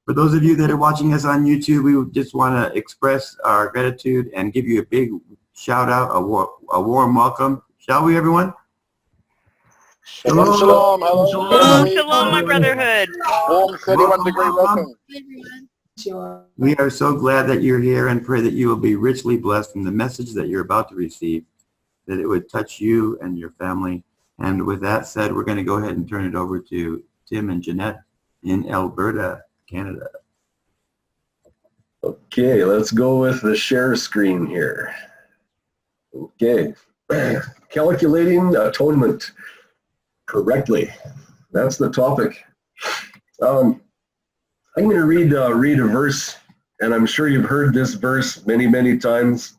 For those of you that are watching us on YouTube, we would just want to express our gratitude and give you a big shout out, a warm welcome. Shall we, everyone? Shalom, shalom. Hello, Shalom, shalom, my brotherhood. Warm 31-degree welcome. We are so glad that you're here and pray that you will be richly blessed from the message that you're about to receive, that it would touch you and your family. And with that said, we're going to go ahead and turn it over to Tim and Jeanette in Alberta, Canada. Okay, let's go with the share screen here. Okay, calculating atonement correctly. That's the topic. I'm going to read a verse, and I'm sure you've heard this verse many, many times.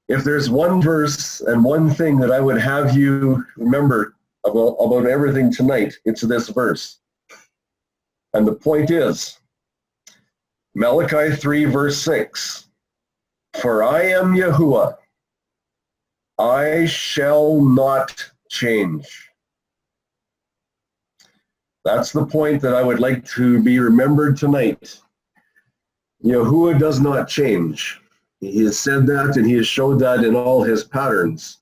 If there's one verse and one thing that I would have you remember about everything tonight, it's this verse. And the point is, Malachi 3, verse 6, "For I am Yahuah, I shall not change." That's the point that I would like to be remembered tonight. Yahuah does not change. He has said that, and he has showed that in all his patterns.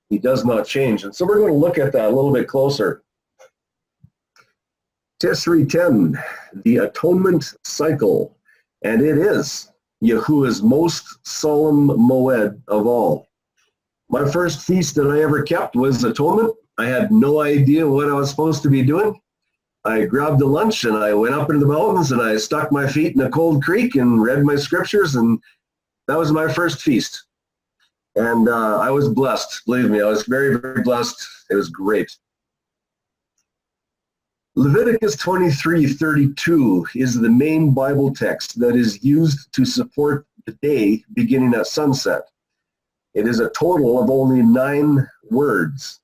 He does not change. And so we're going to look at that a little bit closer. Tishri 10, the atonement cycle. And it is Yahuah's most solemn moed of all. My first feast that I ever kept was Atonement. I had no idea what I was supposed to be doing. I grabbed a lunch and I went up into the mountains and I stuck my feet in a cold creek and read my scriptures, and that was my first feast. And I was blessed. Believe me, I was very, very blessed. It was great. Leviticus 23:32 is the main Bible text that is used to support the day beginning at sunset. It is a total of only 9 words.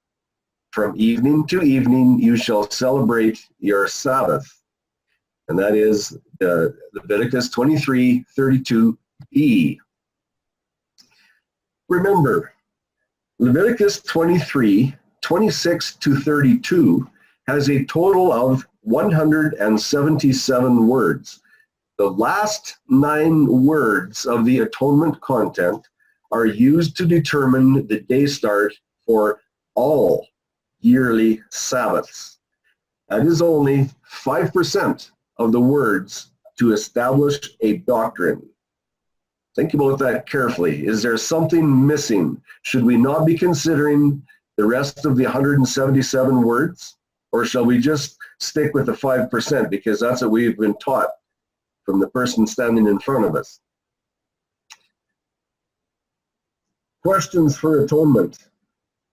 From evening to evening, you shall celebrate your Sabbath. And that is Leviticus 23:32b. Remember, Leviticus 23:26 to 32 has a total of 177 words. The last 9 words of the atonement content are used to determine the day start for all yearly Sabbaths. That is only 5% of the words to establish a doctrine. Think about that carefully. Is there something missing? Should we not be considering the rest of the 177 words? Or shall we just stick with the 5% because that's what we've been taught from the person standing in front of us? Questions for atonement.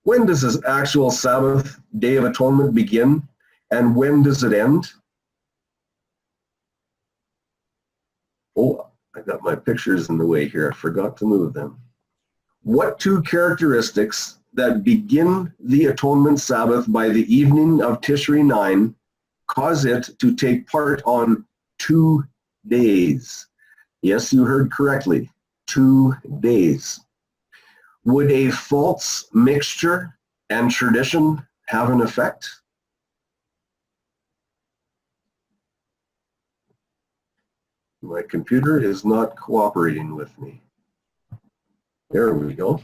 When does this actual Sabbath, Day of Atonement, begin? And when does it end? Oh, I got my pictures in the way here. I forgot to move them. What 2 characteristics that begin the Atonement Sabbath by the evening of Tishri 9 cause it to take part on 2 days? Yes, you heard correctly. 2 days. Would a false mixture and tradition have an effect? My computer is not cooperating with me. There we go.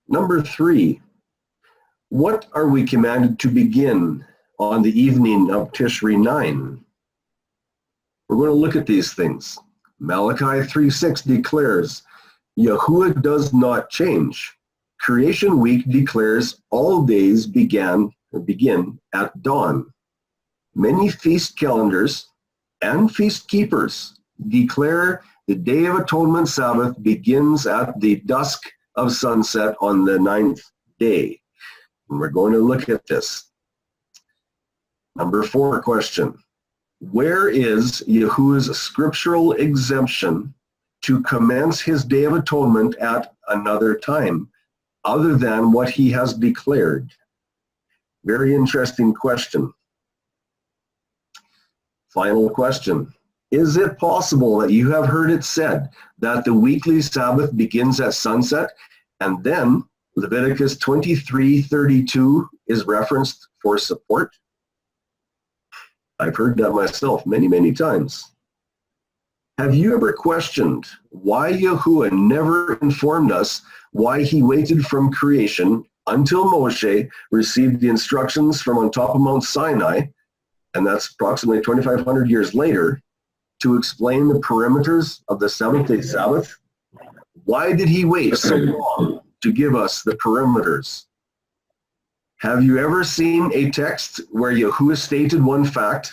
Number 3, what are we commanded to begin on the evening of Tishri 9? We're going to look at these things. Malachi 3:6 declares, Yahuah does not change. Creation week declares all days begin at dawn. Many feast calendars and feast keepers declare the Day of Atonement Sabbath begins at the dusk of sunset on the 9th day. And we're going to look at this. Number 4 question. Where is Yahuah's scriptural exemption to commence his Day of Atonement at another time, other than what he has declared? Very interesting question. Final question. Is it possible that you have heard it said that the weekly Sabbath begins at sunset, and then Leviticus 23:32 is referenced for support? I've heard that myself many, many times. Have you ever questioned why Yahuah never informed us why he waited from creation until Moshe received the instructions from on top of Mount Sinai, and that's approximately 2,500 years later, to explain the perimeters of the seventh-day Sabbath? Why did he wait so long to give us the perimeters? Have you ever seen a text where Yahuah stated one fact,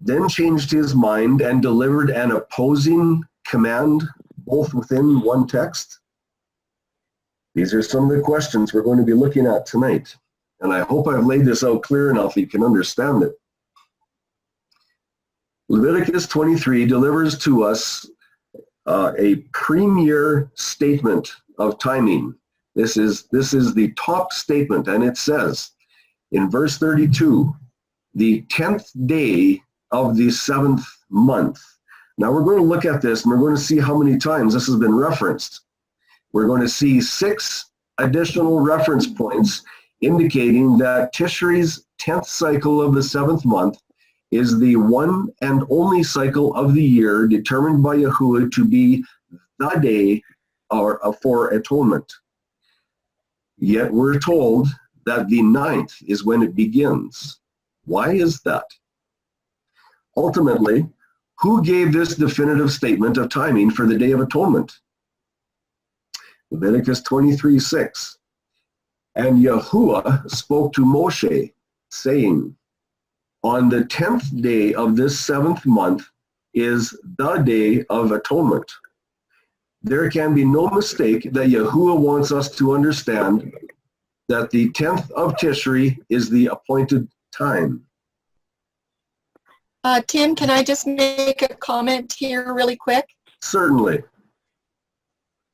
then changed his mind and delivered an opposing command both within one text? These are some of the questions we're going to be looking at tonight, and I hope I've laid this out clear enough that you can understand it. Leviticus 23 delivers to us a premier statement of timing. This is the top statement, and it says in verse 32, the 10th day of the 7th month. Now we're going to look at this and we're going to see how many times this has been referenced. We're going to see 6 additional reference points indicating that Tishri's 10th cycle of the 7th month is the one and only cycle of the year determined by Yahuah to be the day for atonement. Yet we're told that the 9th is when it begins. Why is that? Ultimately, who gave this definitive statement of timing for the Day of Atonement? Leviticus 23:6. And Yahuah spoke to Moshe, saying, on the 10th day of this 7th month is the Day of Atonement. There can be no mistake that Yahuah wants us to understand that the 10th of Tishri is the appointed time. Tim, can I just make a comment here really quick? Certainly.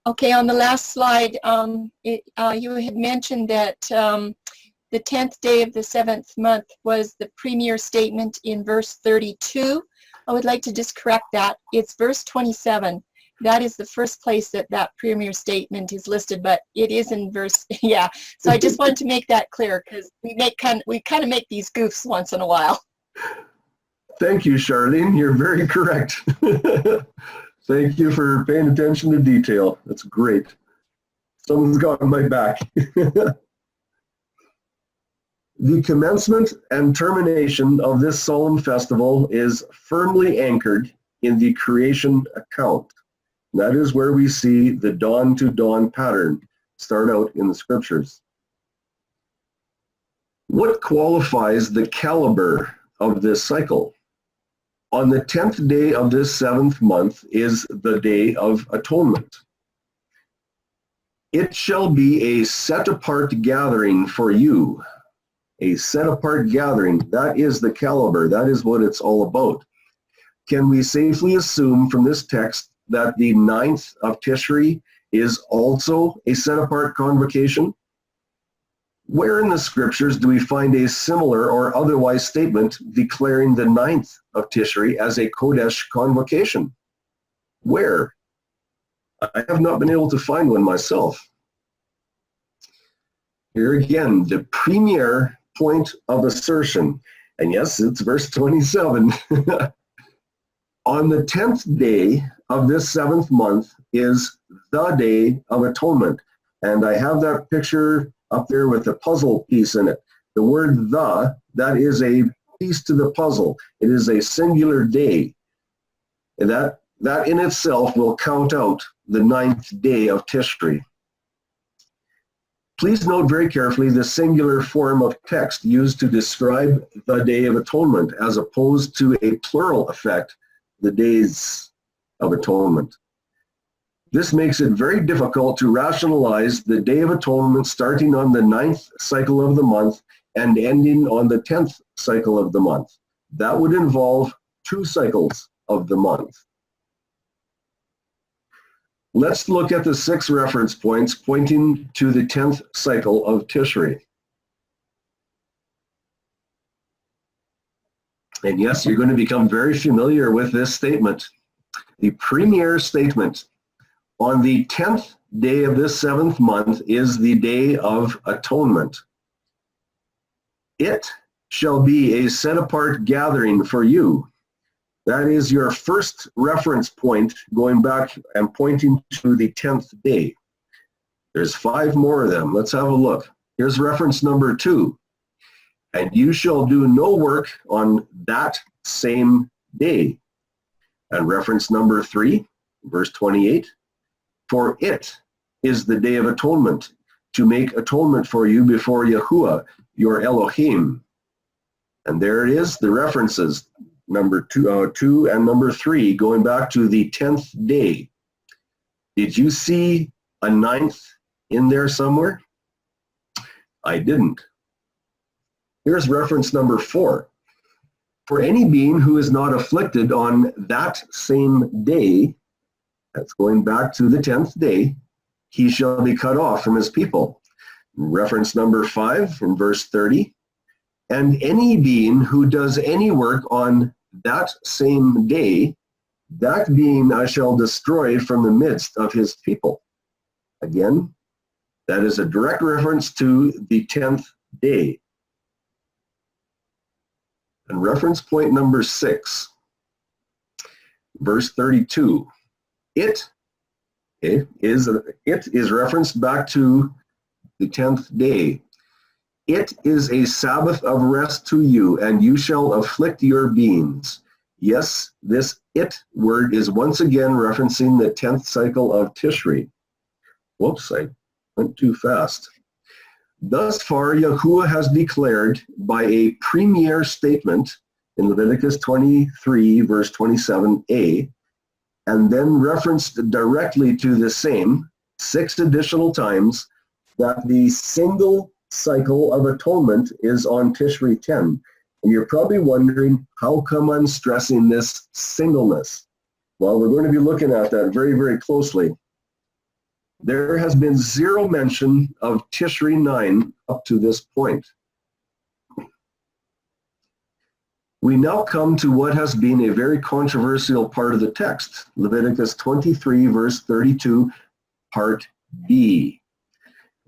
Okay, on the last slide, you had mentioned that the 10th day of the 7th month was the premier statement in verse 32. I would like to just correct that. It's verse 27. That is the first place that that premier statement is listed, but it is in verse, yeah. So I just wanted to make that clear because we kind of make these goofs once in a while. Thank you, Charlene. You're very correct. Thank you for paying attention to detail. That's great. Someone's got my back. The commencement and termination of this solemn festival is firmly anchored in the creation account. That is where we see the dawn to dawn pattern start out in the scriptures. What qualifies the caliber of this cycle? On the 10th day of this 7th month is the Day of Atonement. It shall be a set-apart gathering for you. A set-apart gathering, that is the caliber, that is what it's all about. Can we safely assume from this text that the 9th of Tishri is also a set-apart convocation? Where in the scriptures do we find a similar or otherwise statement declaring the 9th of Tishri as a Kodesh convocation? Where? I have not been able to find one myself. Here again, the premier point of assertion, and yes, it's verse 27. On the 10th day of this 7th month is the Day of Atonement. And I have that picture up there with a puzzle piece in it. The word "the," that is a piece to the puzzle. It is a singular day. And that in itself will count out the 9th day of Tishri. Please note very carefully the singular form of text used to describe the Day of Atonement as opposed to a plural effect, the Days of Atonement. This makes it very difficult to rationalize the Day of Atonement starting on the 9th cycle of the month and ending on the 10th cycle of the month. That would involve 2 cycles of the month. Let's look at the 6 reference points pointing to the 10th cycle of Tishri. And yes, you're going to become very familiar with this statement. The premier statement. On the 10th day of this 7th month is the Day of Atonement. It shall be a set-apart gathering for you. That is your first reference point going back and pointing to the 10th day. There's 5 more of them. Let's have a look. Here's reference number 2. And you shall do no work on that same day. And reference number 3, verse 28. For it is the day of atonement, to make atonement for you before Yahuah, your Elohim. And there it is, the references, number 2 and number 3, going back to the 10th day. Did you see a 9th in there somewhere? I didn't. Here's reference number 4. For any being who is not afflicted on that same day, that's going back to the 10th day, he shall be cut off from his people. Reference number 5 in verse 30. And any being who does any work on that same day, that being I shall destroy from the midst of his people. Again, that is a direct reference to the 10th day. And reference point number 6, verse 32. It is referenced back to the 10th day. It is a Sabbath of rest to you, and you shall afflict your beings. Yes, this it word is once again referencing the 10th cycle of Tishri. Whoops, I went too fast. Thus far, Yahuah has declared by a premier statement in Leviticus 23, verse 27a, and then referenced directly to the same 6 additional times, that the single cycle of atonement is on Tishri 10. And you're probably wondering, how come I'm stressing this singleness? Well, we're going to be looking at that very, very closely. There has been 0 mention of Tishri 9 up to this point. We now come to what has been a very controversial part of the text, Leviticus 23, verse 32, part B.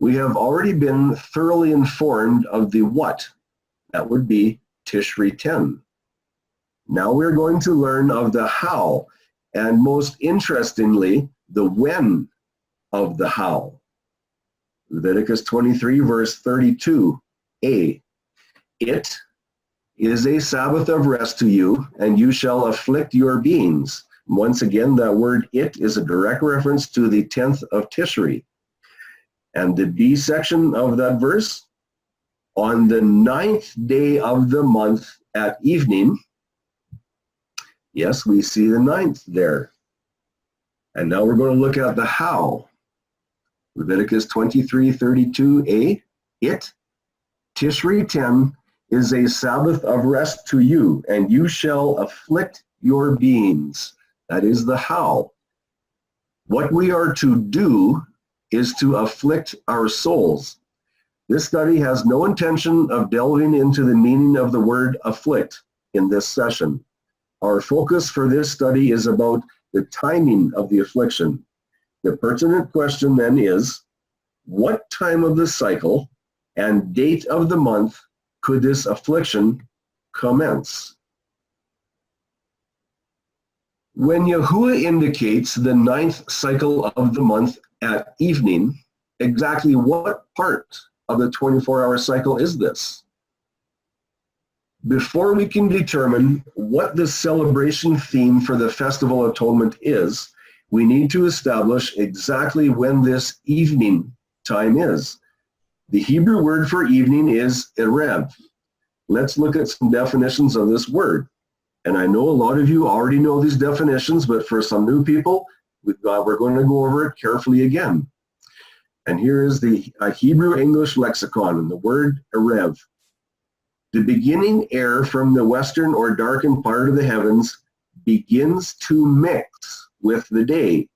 We have already been thoroughly informed of the what. That would be Tishri 10. Now we're going to learn of the how, and most interestingly, the when of the how. Leviticus 23, verse 32a. It is a Sabbath of rest to you, and you shall afflict your beings. Once again, that word it is a direct reference to the 10th of Tishri. And the B section of that verse, on the 9th day of the month at evening. Yes, we see the 9th there. And now we're going to look at the how. Leviticus 23:32a, it, Tishri 10, is a Sabbath of rest to you, and you shall afflict your beings. That is the how. What we are to do is to afflict our souls. This study has no intention of delving into the meaning of the word afflict in this session. Our focus for this study is about the timing of the affliction. The pertinent question then is, what time of the cycle and date of the month could this affliction commence? When Yahuah indicates the 9th cycle of the month at evening, exactly what part of the 24-hour cycle is this? Before we can determine what the celebration theme for the Festival of Atonement is, we need to establish exactly when this evening time is. The Hebrew word for evening is erev. Let's look at some definitions of this word. And I know a lot of you already know these definitions, but for some new people, we're going to go over it carefully again. And here is the Hebrew English lexicon, and the word erev. The beginning air from the western or darkened part of the heavens begins to mix with the day,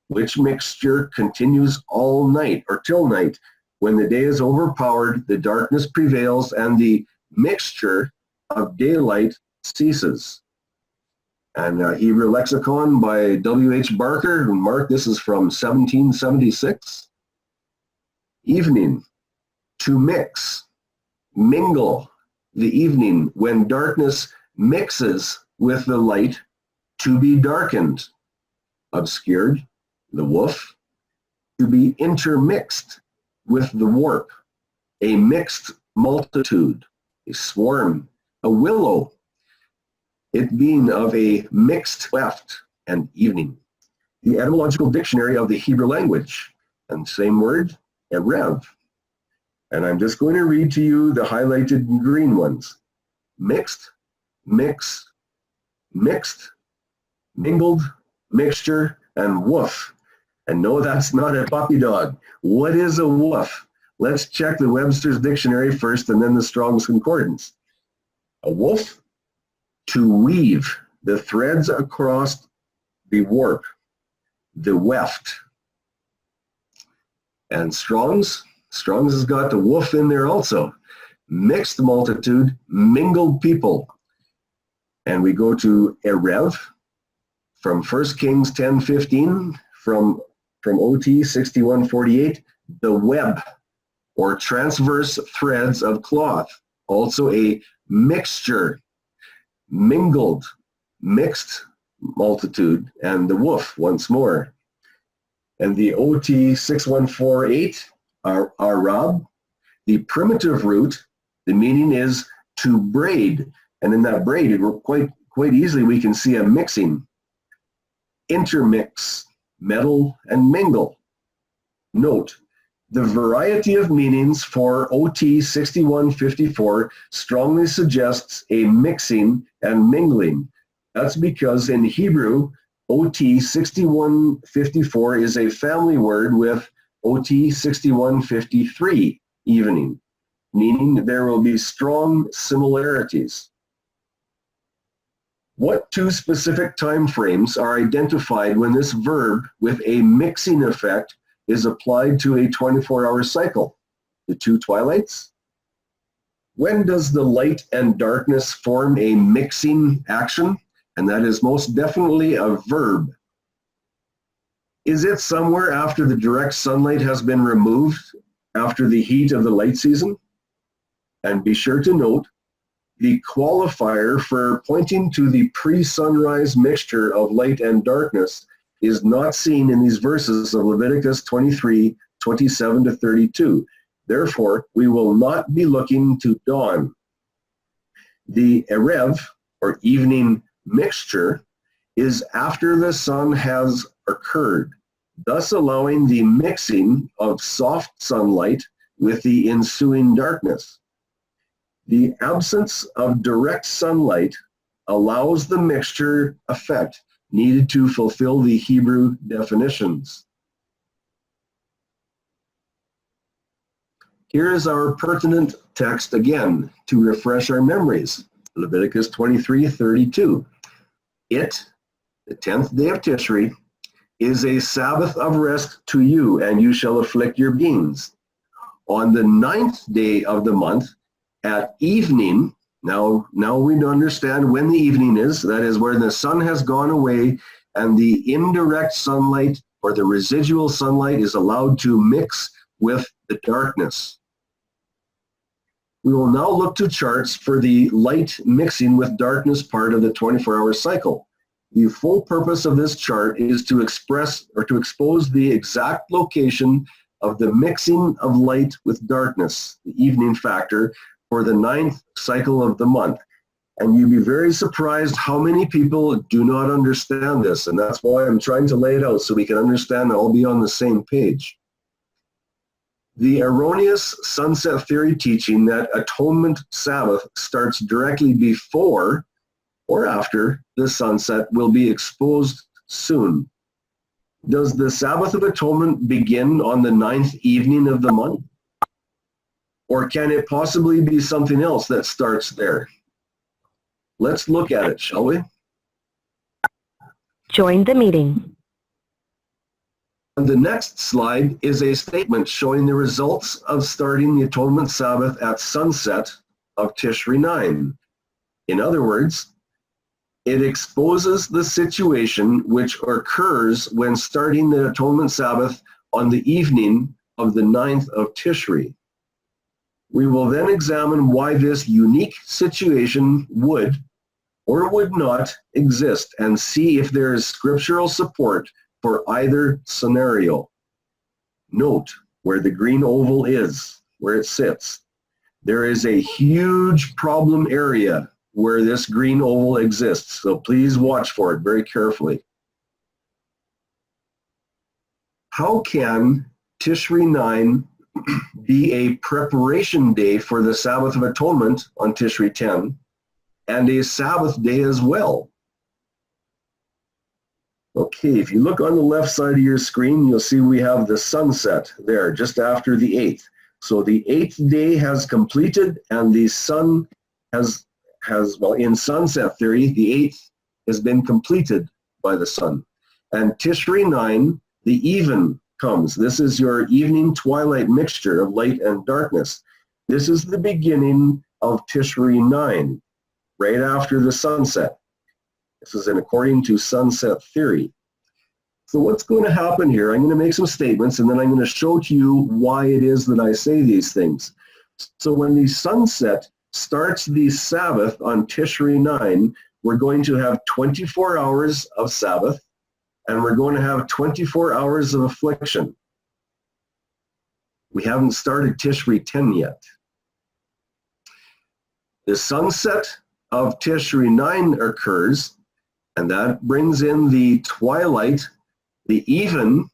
which mixture continues all night or till night. When the day is overpowered, the darkness prevails, and the mixture of daylight ceases. And Hebrew lexicon by W.H. Barker, and Mark, this is from 1776. Evening, to mix, mingle, the evening when darkness mixes with the light to be darkened, obscured, the woof, to be intermixed with the warp, a mixed multitude, a swarm, a willow, it being of a mixed weft and evening. The etymological dictionary of the Hebrew language, and same word, erev. And I'm just going to read to you the highlighted green ones. Mixed, mix, mixed, mingled, mixture, and woof. And no, that's not a puppy dog. What is a woof? Let's check the Webster's Dictionary first and then the Strong's Concordance. A woof, to weave the threads across the warp, the weft. And Strong's has got the woof in there also. Mixed multitude, mingled people. And we go to Erev from 1 Kings 10:15, from OT 61:48, the web or transverse threads of cloth. Also a mixture, mingled, mixed multitude, and the woof once more. And the OT 6148, Arab, the primitive root, the meaning is to braid. And in that braid, quite easily we can see a mixing. Intermix, meddle, and mingle. Note, the variety of meanings for OT 6154 strongly suggests a mixing and mingling. That's because in Hebrew, OT 6154 is a family word with OT 6153, evening, meaning there will be strong similarities. What two specific time frames are identified when this verb with a mixing effect is applied to a 24-hour cycle? The two twilights? When does the light and darkness form a mixing action? And that is most definitely a verb. Is it somewhere after the direct sunlight has been removed, after the heat of the light season? And be sure to note, the qualifier for pointing to the pre-sunrise mixture of light and darkness is not seen in these verses of Leviticus 23:27 to 32. Therefore, we will not be looking to dawn. The Erev, or evening mixture, is after the sun has occurred, thus allowing the mixing of soft sunlight with the ensuing darkness. The absence of direct sunlight allows the mixture effect needed to fulfill the Hebrew definitions. Here is our pertinent text again to refresh our memories. Leviticus 23:32. It, the 10th day of Tishri, is a Sabbath of rest to you, and you shall afflict your beings. On the 9th day of the month, at evening, now we understand when the evening is, that is where the sun has gone away and the indirect sunlight or the residual sunlight is allowed to mix with the darkness. We will now look to charts for the light mixing with darkness part of the 24-hour cycle. The full purpose of this chart is to express or to expose the exact location of the mixing of light with darkness, the evening factor, for the 9th cycle of the month. And you'd be very surprised how many people do not understand this, and that's why I'm trying to lay it out so we can understand and all be on the same page. The erroneous sunset theory teaching that Atonement Sabbath starts directly before or after the sunset will be exposed soon. Does the Sabbath of Atonement begin on the 9th evening of the month? Or can it possibly be something else that starts there? Let's look at it, shall we? Join the meeting. On the next slide is a statement showing the results of starting the Atonement Sabbath at sunset of Tishri 9. In other words, it exposes the situation which occurs when starting the Atonement Sabbath on the evening of the 9th of Tishri. We will then examine why this unique situation would, or would not exist, and see if there is scriptural support for either scenario. Note where the green oval is, where it sits. There is a huge problem area where this green oval exists, so please watch for it very carefully. How can Tishri 9 be a preparation day for the Sabbath of Atonement on Tishri 10 and a Sabbath day as well? Okay, if you look on the left side of your screen, you'll see we have the sunset there just after the 8th. So the 8th day has completed, and the sun has well, in sunset theory, the 8th has been completed by the sun. And Tishri 9, the even comes. This is your evening twilight mixture of light and darkness. This is the beginning of Tishri 9, right after the sunset. This is according to sunset theory. So what's going to happen here, I'm going to make some statements, and then I'm going to show to you why it is that I say these things. So when the sunset starts the Sabbath on Tishri 9, we're going to have 24 hours of Sabbath, and we're going to have 24 hours of affliction. We haven't started Tishri 10 yet. The sunset of Tishri 9 occurs, and that brings in the twilight, the even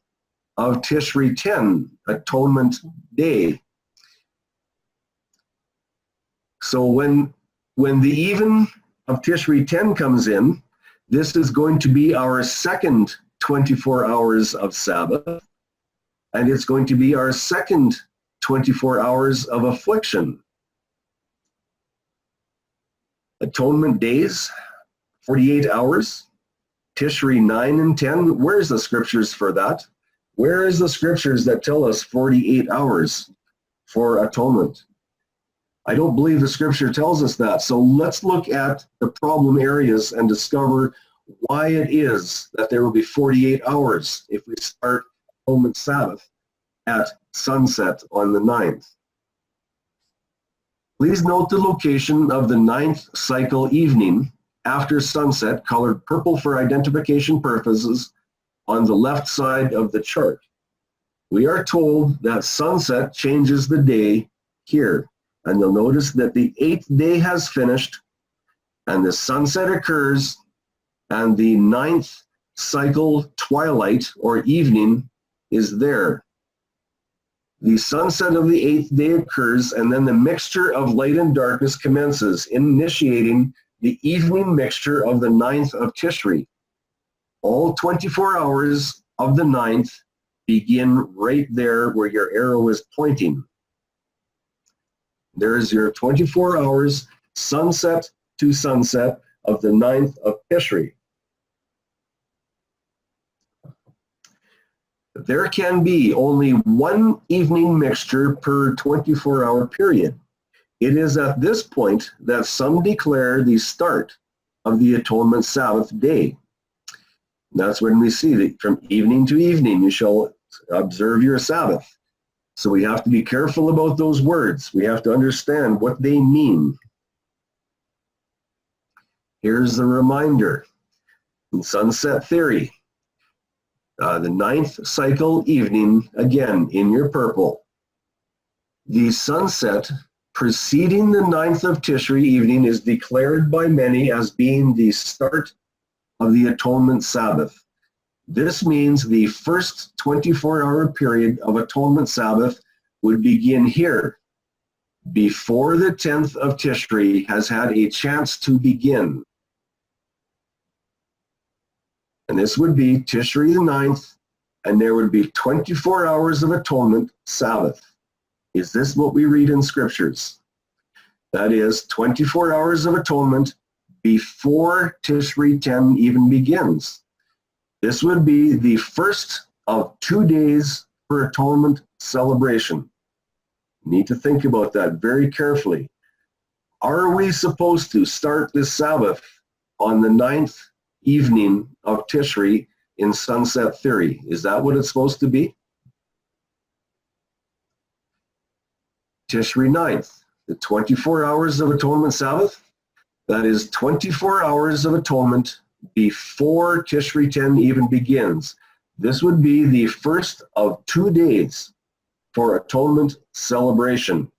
of Tishri 10, Atonement Day. So when the even of Tishri 10 comes in, this is going to be our second 24 hours of Sabbath, and it's going to be our second 24 hours of affliction. Atonement days, 48 hours. Tishri 9 and 10, where's the scriptures for that? Where is the scriptures that tell us 48 hours for atonement? I don't believe the scripture tells us that. So let's look at the problem areas and discover why it is that there will be 48 hours if we start Atonement Sabbath at sunset on the 9th. Please note the location of the 9th cycle evening after sunset, colored purple for identification purposes, on the left side of the chart. We are told that sunset changes the day here, and you'll notice that the 8th day has finished, and the sunset occurs, and the 9th cycle twilight or evening is there. The sunset of the 8th day occurs, and then the mixture of light and darkness commences, initiating the evening mixture of the 9th of Tishri. All 24 hours of the 9th begin right there where your arrow is pointing. There's your 24 hours, sunset to sunset of the 9th of Tishri. There can be only one evening mixture per 24-hour period. It is at this point that some declare the start of the Atonement Sabbath day. That's when we see that from evening to evening you shall observe your Sabbath. So we have to be careful about those words. We have to understand what they mean. Here's the reminder. In sunset theory, the 9th cycle evening, again in your purple. The sunset preceding the 9th of Tishri evening is declared by many as being the start of the Atonement Sabbath. This means the first 24-hour period of Atonement Sabbath would begin here, before the 10th of Tishri has had a chance to begin. And this would be Tishri the 9th, and there would be 24 hours of Atonement Sabbath. Is this what we read in scriptures? That is 24 hours of atonement before Tishri 10 even begins. This would be the first of 2 days for atonement celebration. You need to think about that very carefully. Are we supposed to start this Sabbath on the 9th evening of Tishri in sunset theory? Is that what it's supposed to be? Tishri 9th, the 24 hours of Atonement Sabbath. That is 24 hours of atonement before Tishri 10 even begins. This would be the first of 2 days for atonement celebration.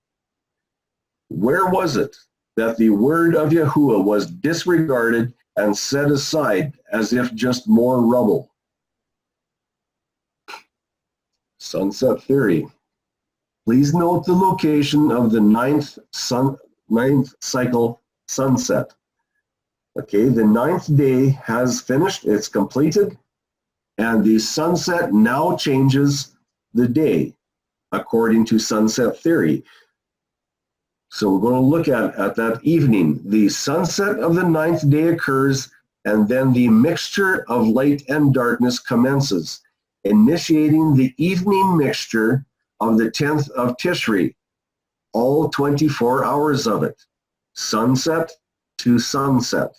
Where was it that the word of Yahuah was disregarded and set aside as if just more rubble? Sunset theory. Please note the location of the ninth cycle sunset. Okay, the 9th day has finished, it's completed, and the sunset now changes the day according to sunset theory. So we're going to look at that evening. The sunset of the 9th day occurs, and then the mixture of light and darkness commences, initiating the evening mixture of the 10th of Tishri, all 24 hours of it, sunset to sunset.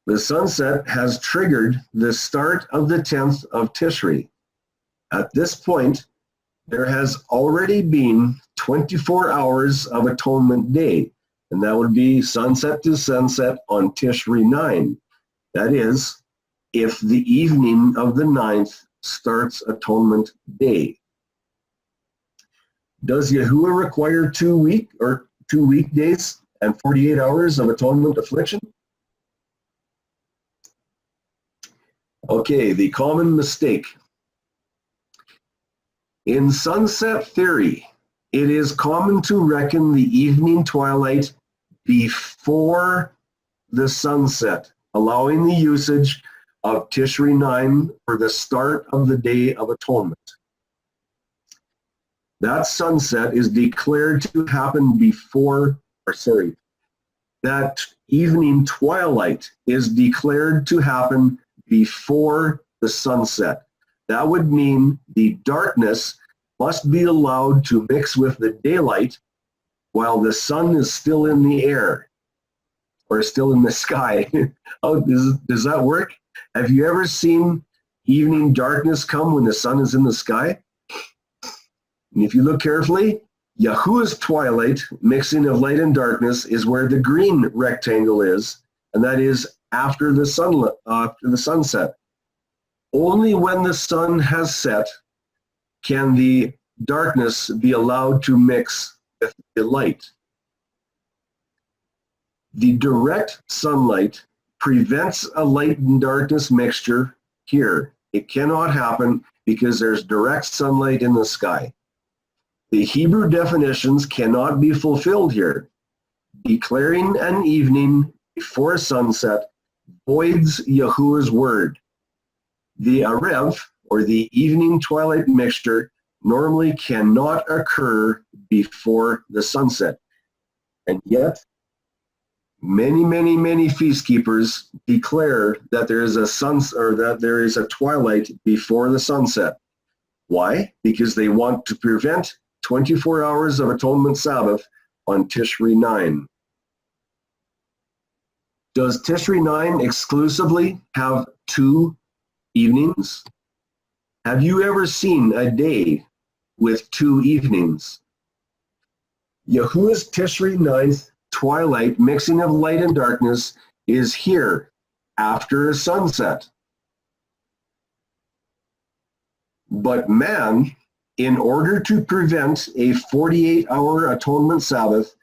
The sunset has triggered the start of the 10th of Tishri. At this point, there has already been 24 hours of atonement day, and that would be sunset to sunset on Tishri 9. That is, if the evening of the 9th starts atonement day. Does Yahuah require 2 weekdays and 48 hours of atonement affliction? Okay, the common mistake. In sunset theory, it is common to reckon the evening twilight before the sunset, allowing the usage of Tishri 9 for the start of the Day of Atonement. That sunset is declared to happen that evening twilight is declared to happen before the sunset. That would mean the darkness must be allowed to mix with the daylight while the sun is still in the air or still in the sky. Oh, does that work? Have you ever seen evening darkness come when the sun is in the sky? And if you look carefully, Yahuah's twilight, mixing of light and darkness, is where the green rectangle is, and that is after the sunset. Only when the sun has set can the darkness be allowed to mix with the light. The direct sunlight prevents a light and darkness mixture here. It cannot happen because there's direct sunlight in the sky. The Hebrew definitions cannot be fulfilled here. Declaring an evening before sunset voids Yahuah's word. The Arev, or the evening twilight mixture, normally cannot occur before the sunset. And yet, many feast keepers declare that there is a twilight before the sunset. Why? Because they want to prevent 24 hours of atonement Sabbath on Tishri 9. Does Tishri 9 exclusively have 2 evenings? Have you ever seen a day with 2 evenings? Yahuah's Tishri 9th twilight, mixing of light and darkness, is here after sunset. But man, in order to prevent a 48-hour atonement Sabbath,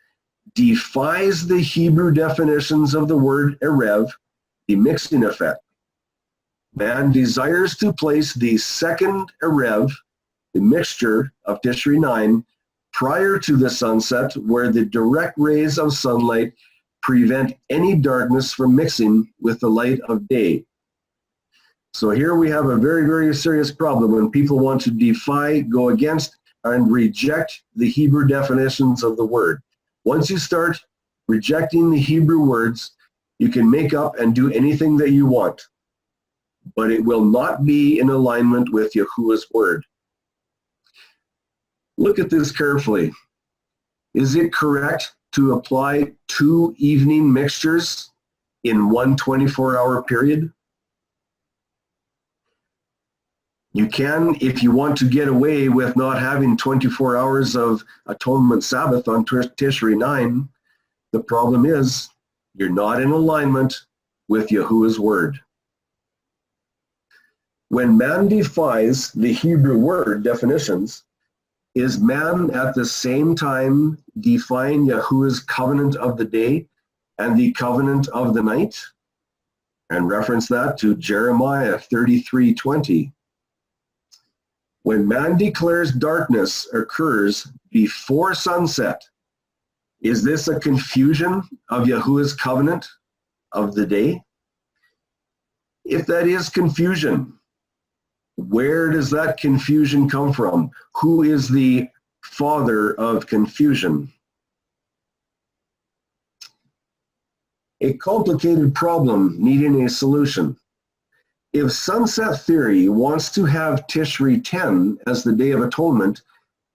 defies the Hebrew definitions of the word erev, the mixing effect. Man desires to place the second erev, the mixture of Tishri 9, prior to the sunset, where the direct rays of sunlight prevent any darkness from mixing with the light of day. So here we have a very serious problem when people want to defy, go against, and reject the Hebrew definitions of the word. Once you start rejecting the Hebrew words, you can make up and do anything that you want, but it will not be in alignment with Yahuah's word. Look at this carefully. Is it correct to apply 2 evening mixtures in one 24-hour period? You can, if you want to get away with not having 24 hours of atonement Sabbath on Tishri 9, The problem is you're not in alignment with Yahuwah's word. When man defies the Hebrew word definitions, is man at the same time defying Yahuwah's covenant of the day and the covenant of the night? And reference that to Jeremiah 33:20. When man declares darkness occurs before sunset, is this a confusion of Yahuwah's covenant of the day? If that is confusion, where does that confusion come from? Who is the father of confusion? A complicated problem needing a solution. If sunset theory wants to have Tishri 10 as the Day of Atonement,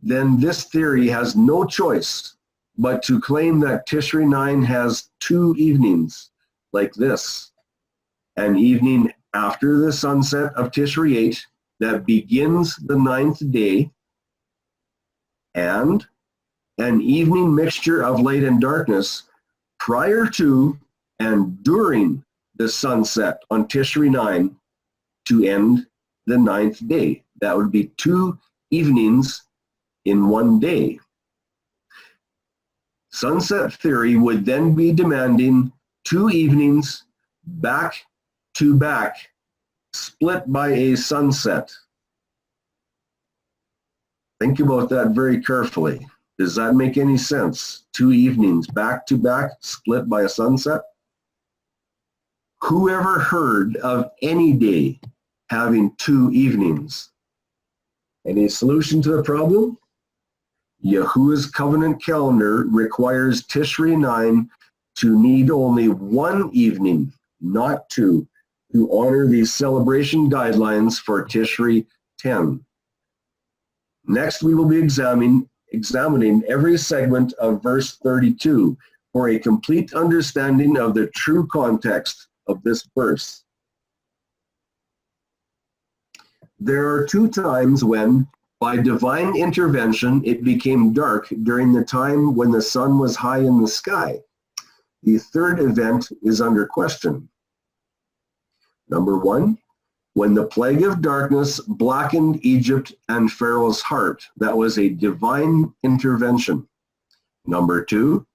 then this theory has no choice but to claim that Tishri 9 has 2 evenings, like this. An evening after the sunset of Tishri 8 that begins the 9th day, and an evening mixture of light and darkness prior to and during the sunset on Tishri 9 to end the 9th day. That would be 2 evenings in 1 day. Sunset theory would then be demanding 2 evenings back to back, split by a sunset. Think about that very carefully. Does that make any sense? 2 evenings back to back, split by a sunset? Who ever heard of any day having 2 evenings? Any solution to the problem? Yahuwah's covenant calendar requires Tishri 9 to need only 1 evening, not 2, to honor these celebration guidelines for Tishri 10. Next, we will be examining every segment of verse 32 for a complete understanding of the true context of this verse. There are 2 times when, by divine intervention, it became dark during the time when the sun was high in the sky. The third event is under question. Number 1, when the plague of darkness blackened Egypt and Pharaoh's heart. That was a divine intervention. Number 2,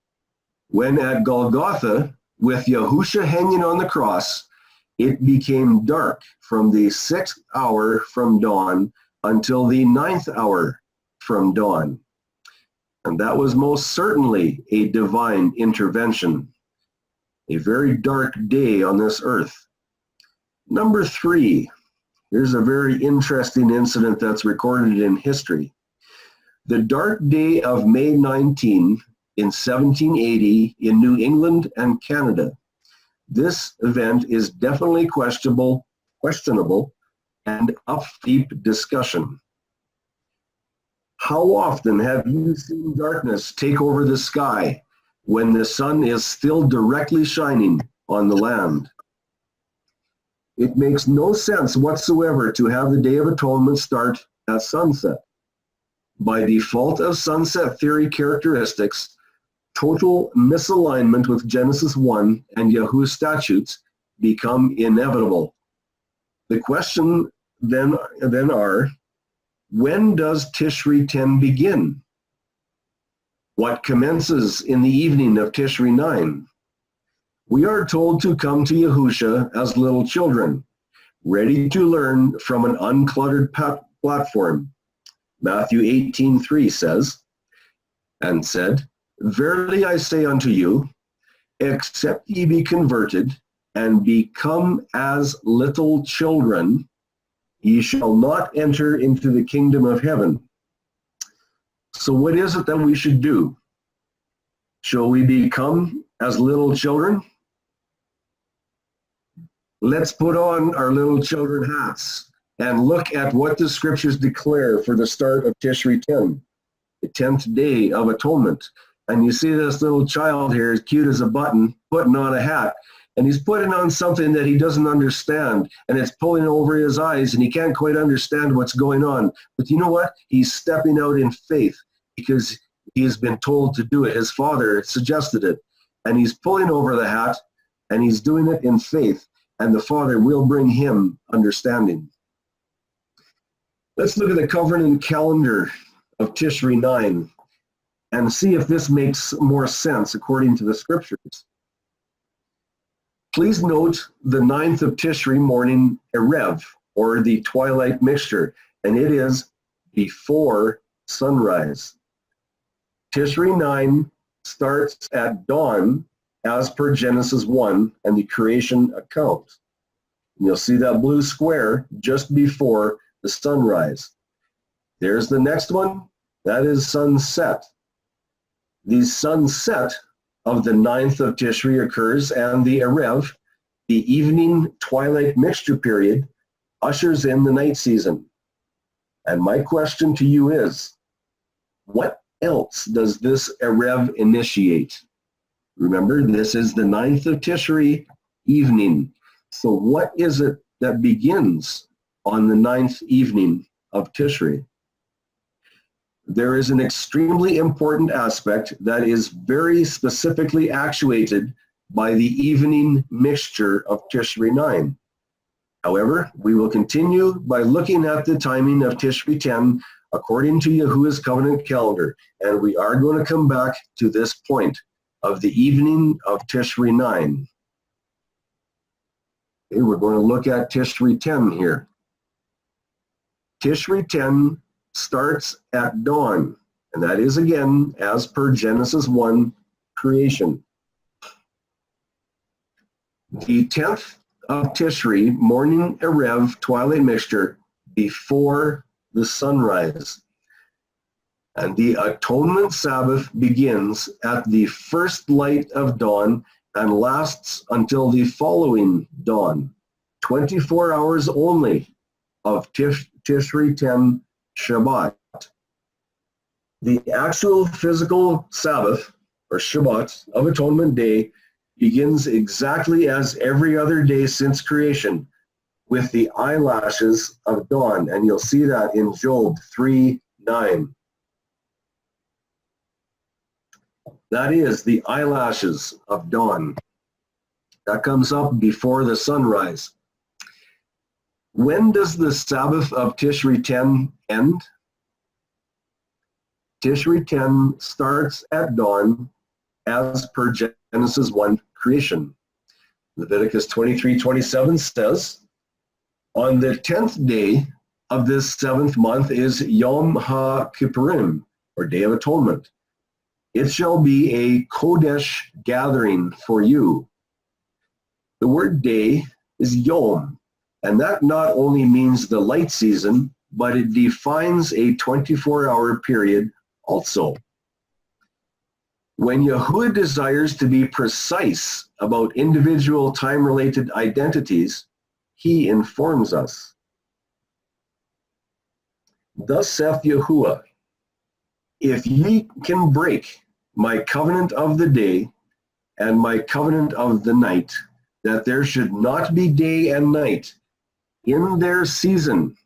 when at Golgotha, with Yahusha hanging on the cross, it became dark from the 6th hour from dawn until the 9th hour from dawn. And that was most certainly a divine intervention. A very dark day on this earth. Number 3, here's a very interesting incident that's recorded in history. The dark day of May 19 in 1780 in New England and Canada. This event is definitely questionable and up for deep discussion. How often have you seen darkness take over the sky when the sun is still directly shining on the land? It makes no sense whatsoever to have the Day of Atonement start at sunset. By default of sunset theory characteristics, total misalignment with Genesis 1 and Yahuwah's statutes become inevitable. The question then are, when does Tishri 10 begin? What commences in the evening of Tishri 9? We are told to come to Yahusha as little children, ready to learn from an uncluttered platform. Matthew 18:3 says, and said, Verily I say unto you, except ye be converted and become as little children, ye shall not enter into the kingdom of heaven. So what is it that we should do? Shall we become as little children? Let's put on our little children hats and look at what the scriptures declare for the start of Tishri 10, the 10th day of atonement. And you see this little child here, as cute as a button, putting on a hat. And he's putting on something that he doesn't understand, and it's pulling over his eyes, and he can't quite understand what's going on. But you know what? He's stepping out in faith because he has been told to do it. His father suggested it. and he's pulling over the hat, and he's doing it in faith, and the Father will bring him understanding. Let's look at the covenant calendar of Tishri 9 and see if this makes more sense according to the scriptures. Please note the 9th of Tishri morning Erev, or the twilight mixture, and it is before sunrise. Tishri 9 starts at dawn as per Genesis 1 and the creation account. And you'll see that blue square just before the sunrise. There's the next one. That is sunset. The sunset of the 9th of Tishri occurs, and the Erev, the evening twilight mixture period, ushers in the night season. And my question to you is, what else does this Erev initiate? Remember, this is the 9th of Tishri evening. So what is it that begins on the 9th evening of Tishri? There is an extremely important aspect that is very specifically actuated by the evening mixture of Tishri 9. However, we will continue by looking at the timing of Tishri 10 according to Yahuah's covenant calendar, and we are going to come back to this point of the evening of Tishri 9. Okay, we're going to look at Tishri 10 here. Tishri 10 starts at dawn, and that is again as per Genesis 1 creation. The 10th of Tishri, morning Erev, twilight mixture, before the sunrise. And the Atonement Sabbath begins at the first light of dawn and lasts until the following dawn. 24 hours only of Tishri 10 Shabbat. The actual physical Sabbath, or Shabbat, of Atonement Day begins exactly as every other day since creation, with the eyelashes of dawn, and you'll see that in Job 3:9. That is the eyelashes of dawn. That comes up before the sunrise. When does the Sabbath of Tishri 10 end? Tishri 10 starts at dawn as per Genesis 1 creation. Leviticus 23:27 says, on the 10th day of this 7th month is Yom Kippurim, or Day of Atonement. It shall be a Kodesh gathering for you. The word day is Yom, and that not only means the light season, but it defines a 24-hour period also. When Yahuah desires to be precise about individual time-related identities, he informs us. Thus saith Yahuah, if ye can break my covenant of the day and my covenant of the night, that there should not be day and night in their season.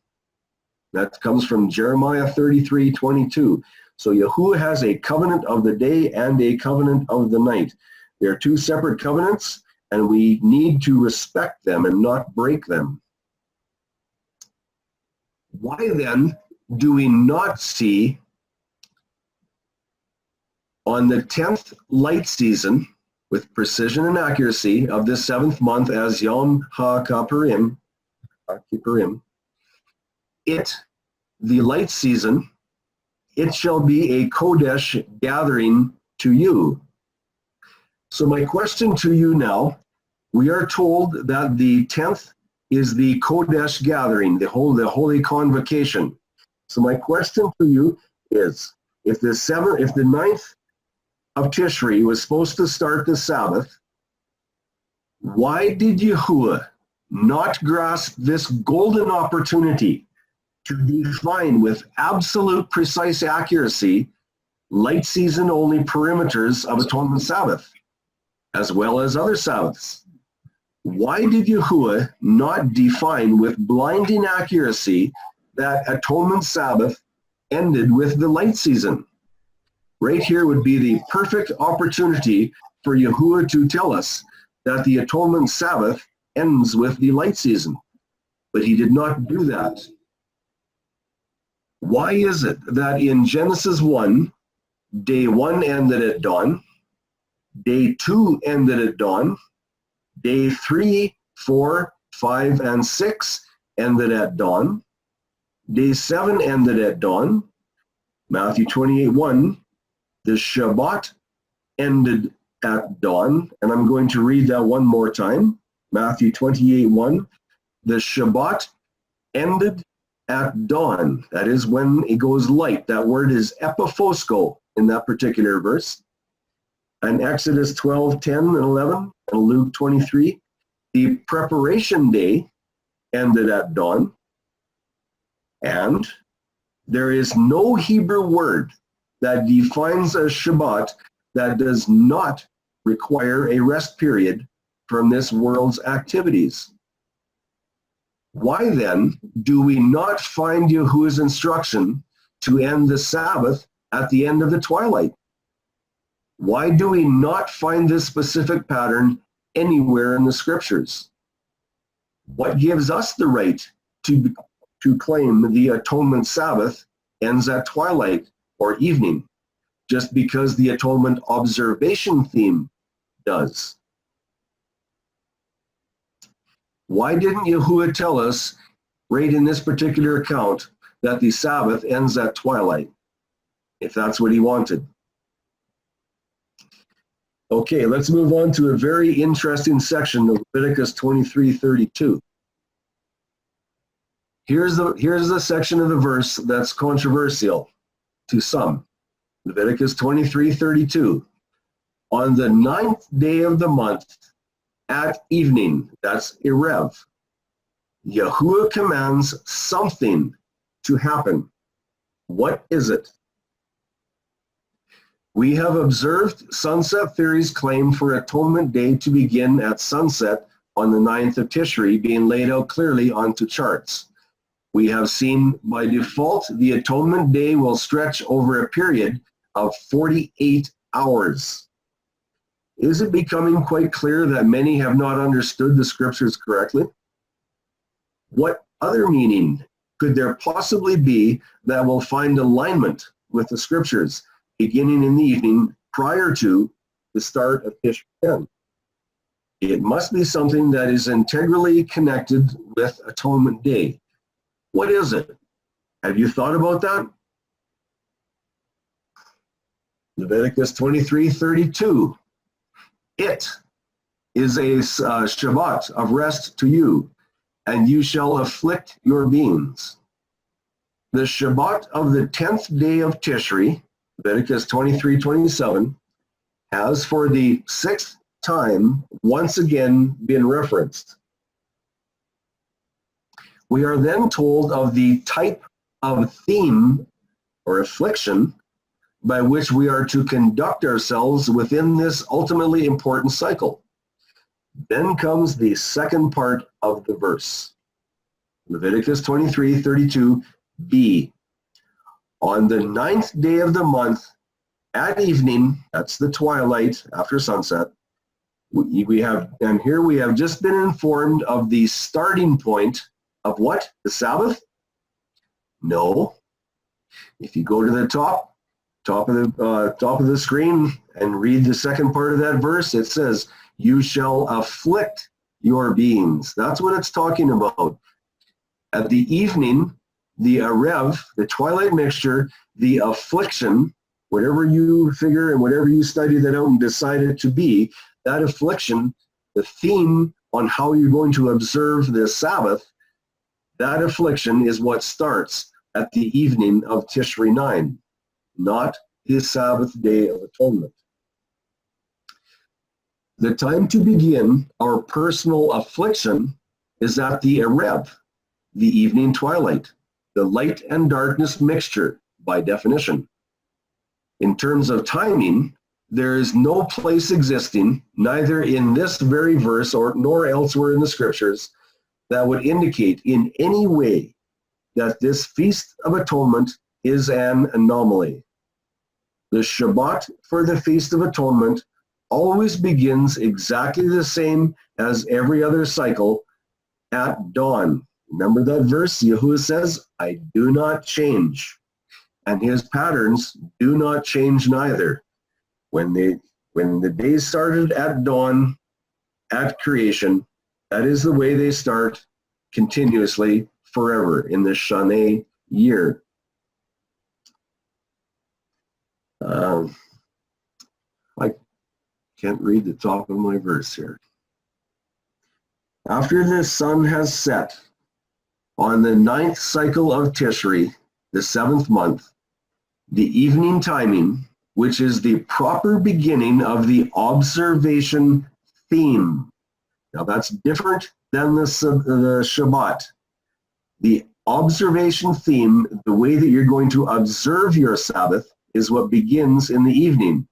That comes from Jeremiah 33:22. So Yahuah has a covenant of the day and a covenant of the night. They are two separate covenants, and we need to respect them and not break them. Why then do we not see on the 10th light season, with precision and accuracy, of this 7th month as Yom Kippurim, the light season, it shall be a Kodesh gathering to you. So my question to you now, we are told that the 10th is the Kodesh gathering, the holy convocation. So my question to you is, if the 9th of Tishri was supposed to start the Sabbath, why did Yahuah not grasp this golden opportunity to define with absolute precise accuracy light season only perimeters of Atonement Sabbath, as well as other Sabbaths? Why did Yahuah not define with blinding accuracy that Atonement Sabbath ended with the light season? Right here would be the perfect opportunity for Yahuah to tell us that the Atonement Sabbath ends with the light season, but he did not do that. Why is it that in Genesis 1, day 1 ended at dawn, day 2 ended at dawn, day 3, 4, 5, and 6 ended at dawn, day 7 ended at dawn, Matthew 28:1, the Shabbat ended at dawn, and I'm going to read that one more time. Matthew 28:1, the Shabbat ended at dawn. That is when it goes light. That word is epiphosko in that particular verse. And Exodus 12:10 and 11, and Luke 23, the preparation day ended at dawn. And there is no Hebrew word that defines a Shabbat that does not require a rest period from this world's activities. Why then do we not find Yahuah's instruction to end the Sabbath at the end of the twilight? Why do we not find this specific pattern anywhere in the scriptures? What gives us the right to claim the Atonement Sabbath ends at twilight or evening, just because the Atonement observation theme does? Why didn't Yahuah tell us right in this particular account that the Sabbath ends at twilight, if that's what he wanted? Okay, let's move on to a very interesting section of Leviticus 23:32. Here's the section of the verse that's controversial to some. Leviticus 23:32. On the 9th day of the month, at evening, that's Erev, Yahuah commands something to happen. What is it? We have observed Sunset Theory's claim for Atonement Day to begin at sunset on the 9th of Tishri being laid out clearly onto charts. We have seen by default the Atonement Day will stretch over a period of 48 hours. Is it becoming quite clear that many have not understood the scriptures correctly? What other meaning could there possibly be that will find alignment with the scriptures beginning in the evening prior to the start of Tishri 10? It must be something that is integrally connected with Atonement Day. What is it? Have you thought about that? Leviticus 23:32. It is a Shabbat of rest to you, and you shall afflict your beings. The Shabbat of the 10th day of Tishri, Leviticus 23:27, has for the 6th time once again been referenced. We are then told of the type of theme or affliction by which we are to conduct ourselves within this ultimately important cycle. Then comes the second part of the verse. Leviticus 23:32b. On the 9th day of the month, at evening, that's the twilight after sunset, we have just been informed of the starting point of what? The Sabbath? No. If you go to the top of the screen and read the second part of that verse, it says, you shall afflict your beings. That's what it's talking about. At the evening, the Erev, the twilight mixture, the affliction, whatever you figure and whatever you study that out and decide it to be, that affliction, the theme on how you're going to observe the Sabbath, that affliction is what starts at the evening of Tishri 9. Not his Sabbath day of atonement. The time to begin our personal affliction is at the Erev, the evening twilight, the light and darkness mixture by definition. In terms of timing, there is no place existing, neither in this very verse nor elsewhere in the scriptures, that would indicate in any way that this Feast of Atonement is an anomaly. The Shabbat for the Feast of Atonement always begins exactly the same as every other cycle at dawn. Remember that verse? Yahuah says, I do not change. And his patterns do not change neither. When the days started at dawn, at creation, that is the way they start continuously forever in the Shana year. I can't read the top of my verse here. After the sun has set on the 9th cycle of Tishri, the 7th month, the evening timing, which is the proper beginning of the observation theme. Now that's different than the Shabbat. The observation theme, the way that you're going to observe your Sabbath, is what begins in the evening.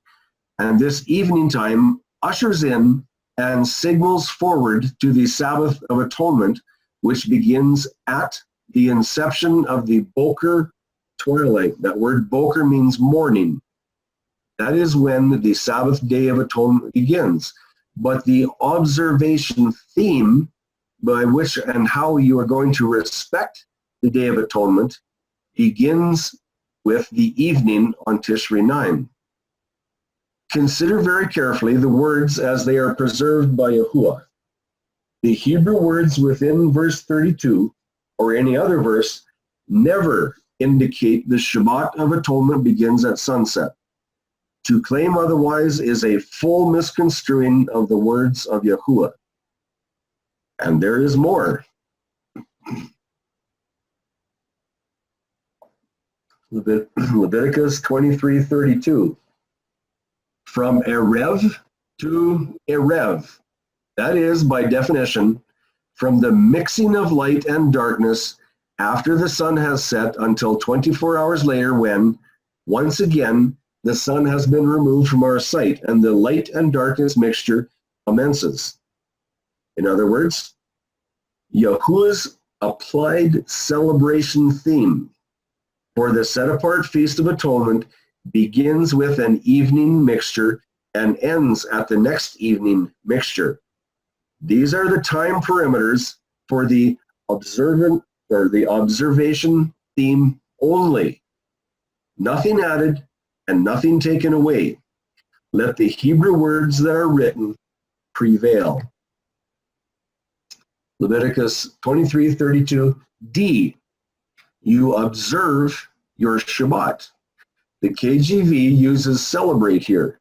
And this evening time ushers in and signals forward to the Sabbath of Atonement, which begins at the inception of the Boker twilight. That word Boker means morning. That is when the Sabbath day of Atonement begins. But the observation theme by which and how you are going to respect the Day of Atonement begins with the evening on Tishri 9. Consider very carefully the words as they are preserved by Yahuah. The Hebrew words within verse 32 or any other verse never indicate the Shabbat of Atonement begins at sunset. To claim otherwise is a full misconstruing of the words of Yahuah. And there is more. Leviticus 23:32. From Erev to Erev. That is, by definition, from the mixing of light and darkness after the sun has set until 24 hours later when, once again, the sun has been removed from our sight and the light and darkness mixture commences. In other words, Yahuah's applied celebration theme for the set-apart Feast of Atonement begins with an evening mixture and ends at the next evening mixture. These are the time perimeters for the observant or the observation theme only. Nothing added and nothing taken away. Let the Hebrew words that are written prevail. Leviticus 23:32d. You observe your Shabbat. The KJV uses celebrate here.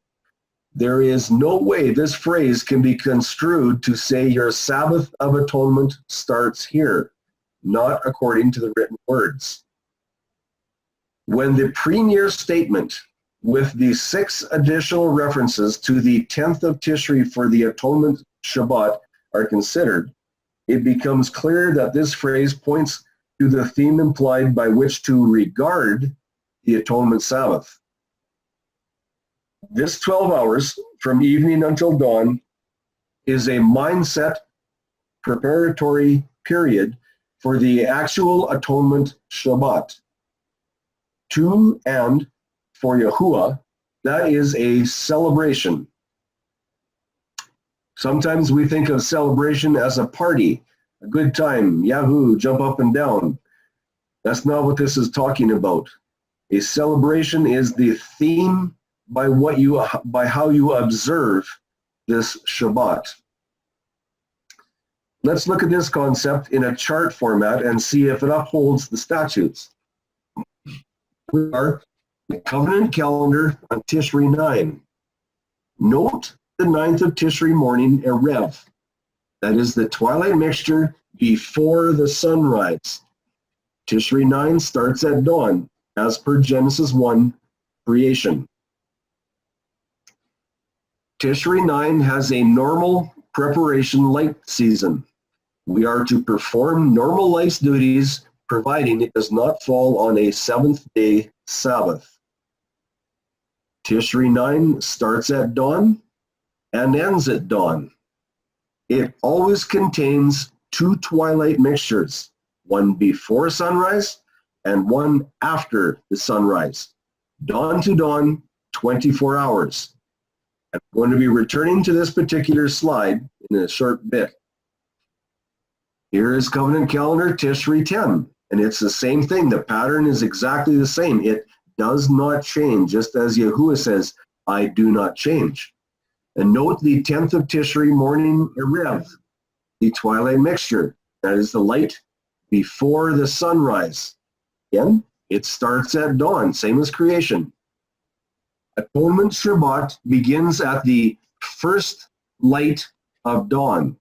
There is no way this phrase can be construed to say your Sabbath of Atonement starts here, not according to the written words. When the premier statement with the 6 additional references to the 10th of Tishri for the Atonement Shabbat are considered, it becomes clear that this phrase points to the theme implied by which to regard the Atonement Sabbath. This 12 hours from evening until dawn is a mindset preparatory period for the actual Atonement Shabbat. To and for Yahuah, that is a celebration. Sometimes we think of celebration as a party, a good time, Yahoo, jump up and down. That's not what this is talking about. A celebration is the theme by how you observe this Shabbat. Let's look at this concept in a chart format and see if it upholds the statutes. We are the covenant calendar on Tishri 9. Note the 9th of Tishri morning, Erev. That is the twilight mixture before the sunrise. Tishri 9 starts at dawn, as per Genesis 1, creation. Tishri 9 has a normal preparation light season. We are to perform normal life's duties, providing it does not fall on a 7th-day Sabbath. Tishri 9 starts at dawn and ends at dawn. It always contains 2 twilight mixtures, one before sunrise and one after the sunrise. Dawn to dawn, 24 hours. I'm going to be returning to this particular slide in a short bit. Here is Covenant Calendar Tishri 10, and it's the same thing. The pattern is exactly the same. It does not change, just as Yahuah says, I do not change. And note the 10th of Tishri morning Erev, the twilight mixture. That is the light before the sunrise. Again, it starts at dawn, same as creation. Atonement Shabbat begins at the first light of dawn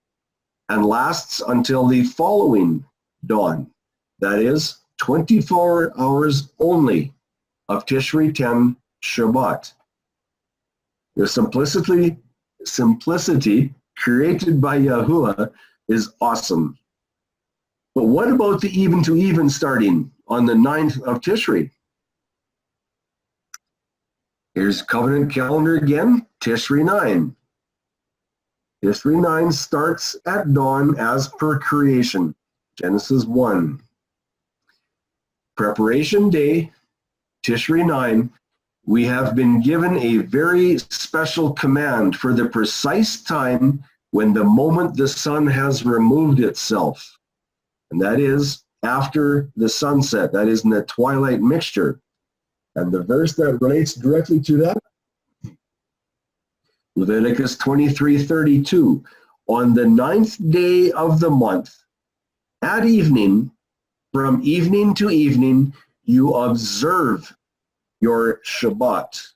and lasts until the following dawn. That is 24 hours only of Tishri 10 Shabbat. The simplicity created by Yahuah is awesome. But what about the even to even starting on the 9th of Tishri? Here's Covenant Calendar again, Tishri 9. Tishri 9 starts at dawn as per creation, Genesis 1. Preparation day, Tishri 9, we have been given a very special command for the precise time when the moment the sun has removed itself. And that is after the sunset, that is in the twilight mixture. And the verse that relates directly to that, Leviticus 23:32. On the 9th day of the month, at evening, from evening to evening, you observe your Shabbat.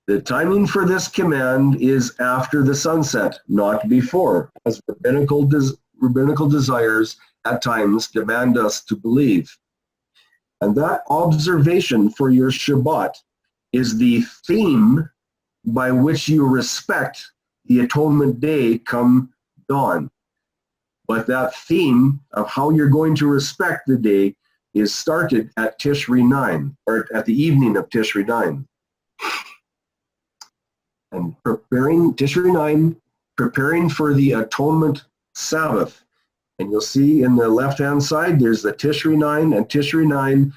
The timing for this command is after the sunset, not before, as rabbinical desires at times demand us to believe. And that observation for your Shabbat is the theme by which you respect the atonement day come dawn. But that theme of how you're going to respect the day is started at Tishri 9, or at the evening of Tishri 9. And preparing Tishri 9, preparing for the atonement Sabbath. And you'll see in the left-hand side, there's the Tishri 9 and Tishri 9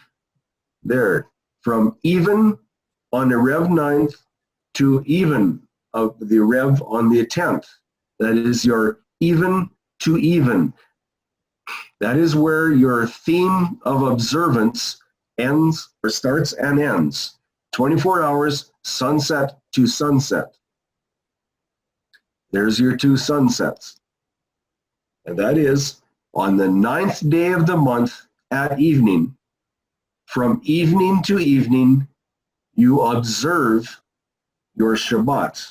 there. From even on the Rev 9th to even of the Rev on the 10th. That is your even to even. That is where your theme of observance ends, or starts and ends. 24 hours, sunset to sunset. There's your two sunsets. And that is on the 9th day of the month at evening. From evening to evening, you observe your Shabbat.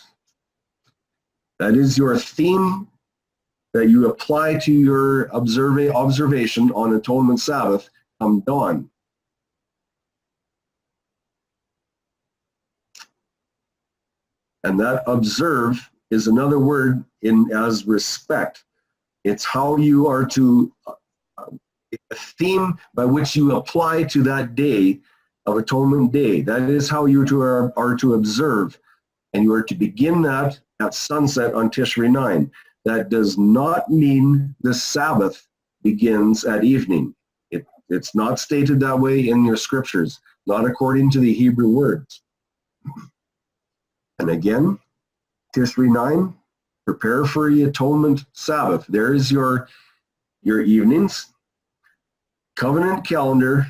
That is your theme that you apply to your observation on Atonement Sabbath come dawn. And that observe is another word in as respect. It's how you are to, a theme by which you apply to that day of Atonement Day. That is how you are to observe. And you are to begin that at sunset on Tishri 9. That does not mean the Sabbath begins at evening. It's not stated that way in your scriptures, not according to the Hebrew words. And again, Tishri 9, prepare for the Atonement Sabbath. There is your evenings. Covenant calendar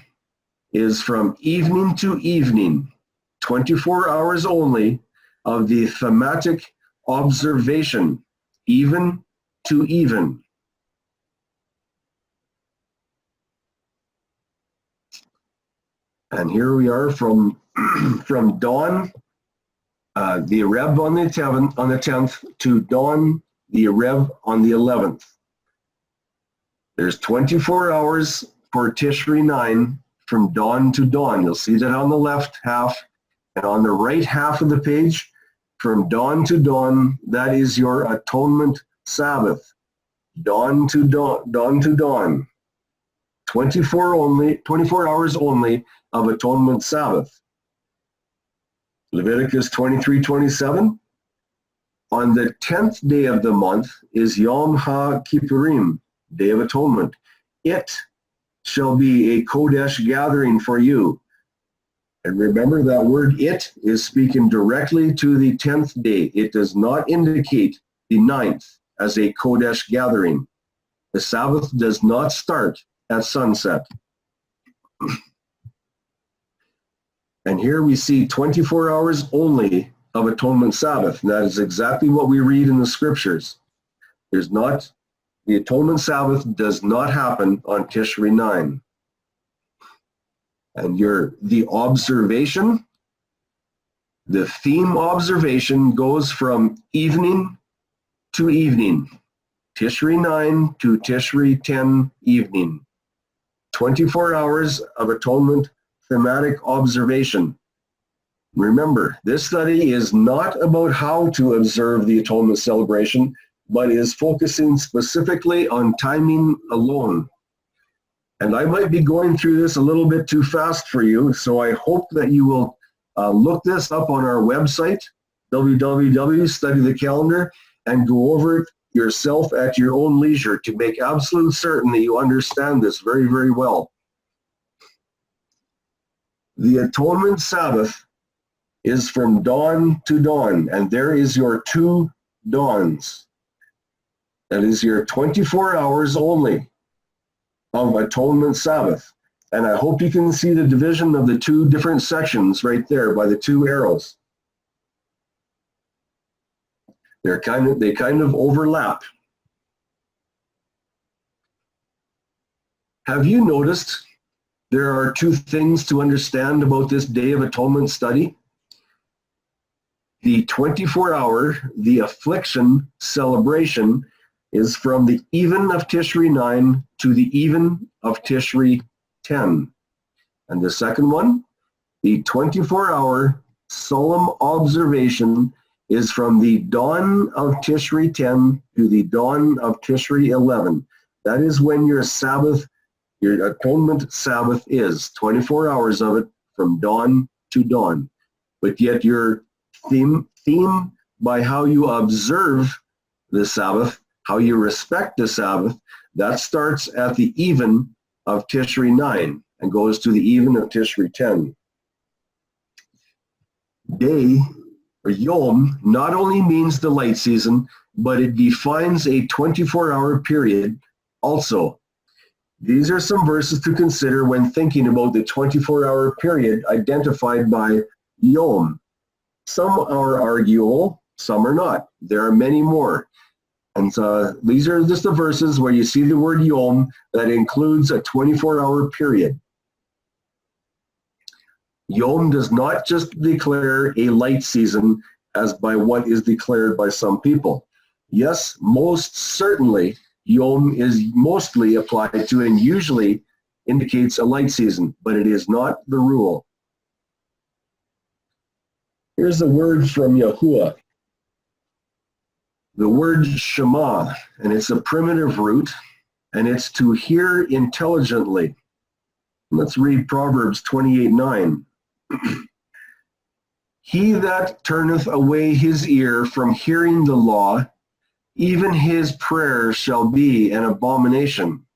is from evening to evening, 24 hours only of the thematic observation, even to even. And here we are from dawn, the Erev on the 10th to dawn, the Erev on the 11th. There's 24 hours for Tishri 9 from dawn to dawn. You'll see that on the left half, and on the right half of the page, from dawn to dawn, that is your Atonement Sabbath. Dawn to dawn, dawn to dawn. 24 hours only of Atonement Sabbath. Leviticus 23:27. On the 10th day of the month is Yom HaKippurim, Day of Atonement. It shall be a Kodesh gathering for you. And remember that word "it" is speaking directly to the 10th day. It does not indicate the 9th as a Kodesh gathering. The Sabbath does not start at sunset. And here we see 24 hours only of Atonement Sabbath. And that is exactly what we read in the scriptures. The Atonement Sabbath does not happen on Tishri 9. And the observation, the theme observation goes from evening to evening. Tishri 9 to Tishri 10 evening. 24 hours of atonement thematic observation. Remember, this study is not about how to observe the atonement celebration, but is focusing specifically on timing alone. And I might be going through this a little bit too fast for you, so I hope that you will look this up on our website, www.Study the Calendar, and go over it yourself at your own leisure to make absolute certain that you understand this very, very well. The Atonement Sabbath is from dawn to dawn, and there is your 2 dawns. That is your 24 hours only of Atonement Sabbath. And I hope you can see the division of the 2 different sections right there by the 2 arrows. They kind of overlap. Have you noticed there are 2 things to understand about this Day of Atonement study? The 24-hour, the affliction celebration, is from the even of Tishri 9 to the even of Tishri 10. And the second one, the 24-hour solemn observation, is from the dawn of Tishri 10 to the dawn of Tishri 11. That is when your Sabbath, your Atonement Sabbath is, 24 hours of it from dawn to dawn. But yet your theme by how you observe the Sabbath, how you respect the Sabbath, that starts at the even of Tishri 9 and goes to the even of Tishri 10. Day, or Yom, not only means the light season, but it defines a 24-hour period also. These are some verses to consider when thinking about the 24-hour period identified by Yom. Some are arguable, some are not. There are many more. And these are just the verses where you see the word Yom that includes a 24-hour period. Yom does not just declare a light season as by what is declared by some people. Yes, most certainly, Yom is mostly applied to and usually indicates a light season, but it is not the rule. Here's the word from Yahuah. The word Shema, and it's a primitive root, and it's to hear intelligently. Let's read Proverbs 28:9. He that turneth away his ear from hearing the law, even his prayer shall be an abomination.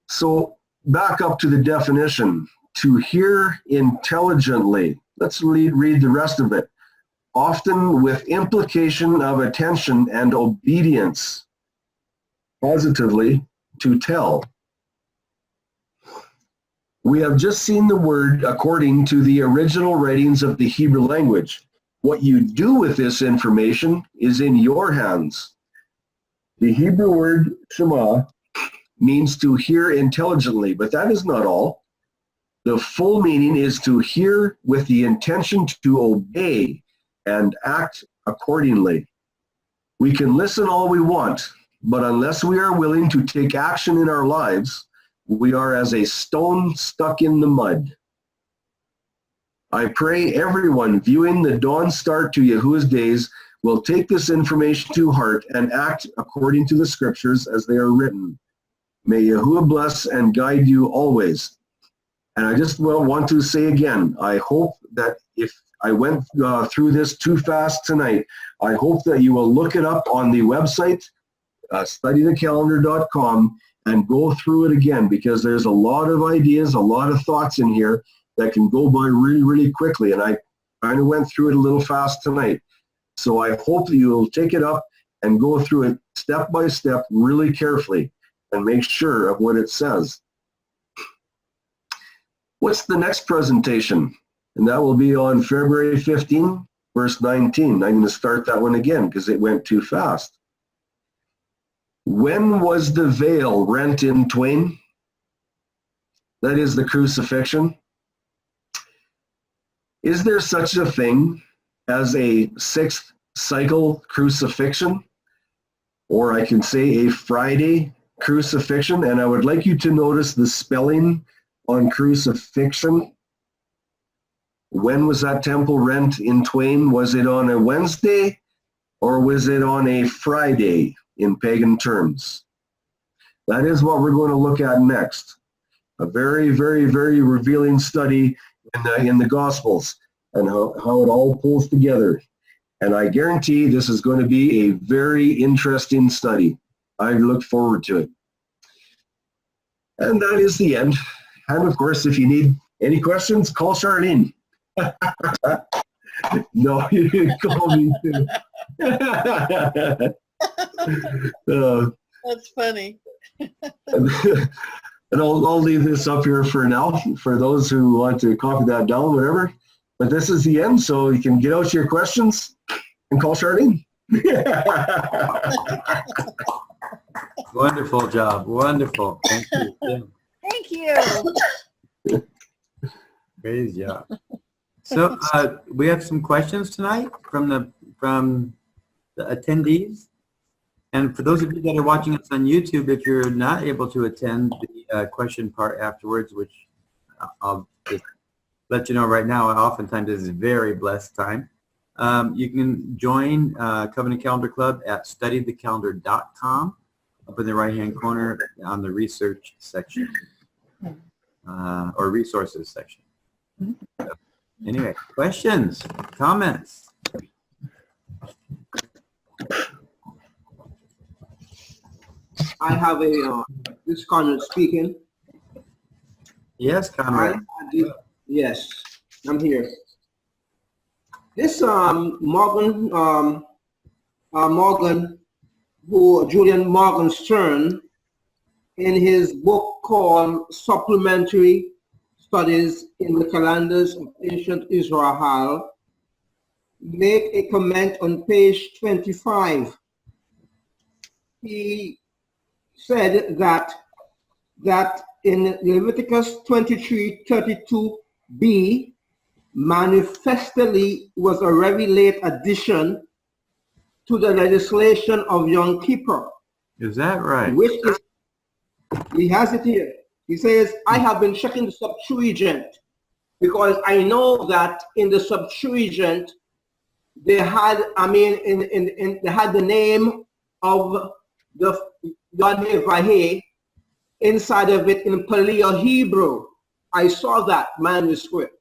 So back up to the definition, to hear intelligently. Let's read the rest of it. Often with implication of attention and obedience. Positively, to tell. We have just seen the word according to the original writings of the Hebrew language. What you do with this information is in your hands. The Hebrew word Shema means to hear intelligently, but that is not all. The full meaning is to hear with the intention to obey and act accordingly. We can listen all we want, but unless we are willing to take action in our lives, we are as a stone stuck in the mud. I pray everyone viewing the dawn start to Yahuwah's days will take this information to heart and act according to the scriptures as they are written. May Yahuwah bless and guide you always. And I just want to say again, I hope that if I went through this too fast tonight, I hope that you will look it up on the website, studythecalendar.com, and go through it again, because there's a lot of ideas, a lot of thoughts in here that can go by really, really quickly. And I kind of went through it a little fast tonight. So I hope that you'll take it up and go through it step by step really carefully and make sure of what it says. What's the next presentation? And that will be on February 15, verse 19. I'm going to start that one again because it went too fast. When was the veil rent in twain? That is the crucifixion. Is there such a thing as a sixth cycle crucifixion? Or I can say a Friday crucifixion. And I would like you to notice the spelling on crucifixion. When was that temple rent in twain? Was it on a Wednesday or was it on a Friday in pagan terms? That is what we're going to look at next. A very, very, very revealing study in the Gospels and how it all pulls together. And I guarantee this is going to be a very interesting study. I look forward to it. And that is the end. And of course, if you need any questions, call Charlene. No, you can call me too. That's funny. And I'll leave this up here for now for those who want to copy that down, whatever. But this is the end, so you can get out your questions and call Charlene. Wonderful job. Wonderful. Thank you, Tim. Thank you. Great job. So we have some questions tonight from the attendees. And for those of you that are watching us on YouTube, if you're not able to attend the question part afterwards, which I'll just let you know right now, oftentimes is a very blessed time. You can join Covenant Calendar Club at studythecalendar.com up in the right-hand corner on the research section or resources section. So, anyway, questions, comments? I have a, this is Conrad speaking. Yes, Conrad. Yes, I'm here. This Julian Morgan Stern, in his book called Supplementary Studies in the Calendars of Ancient Israel, make a comment on page 25. He said that in Leviticus 23:32b, manifestly was a very late addition to the legislation of Yom Kippur. Is that right? Which is, he has it here. He says, I have been checking the Septuagint because I know that in the Septuagint, they had, they had the name of the Yahuah inside of it in Paleo Hebrew. I saw that manuscript.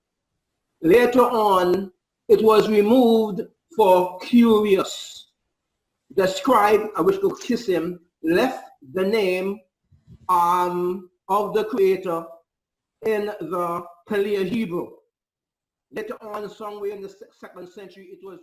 Later on, it was removed for curious. The scribe, I wish to kiss him, left the name of the creator in the Paleo Hebrew. Later on, somewhere in the 2nd century, it was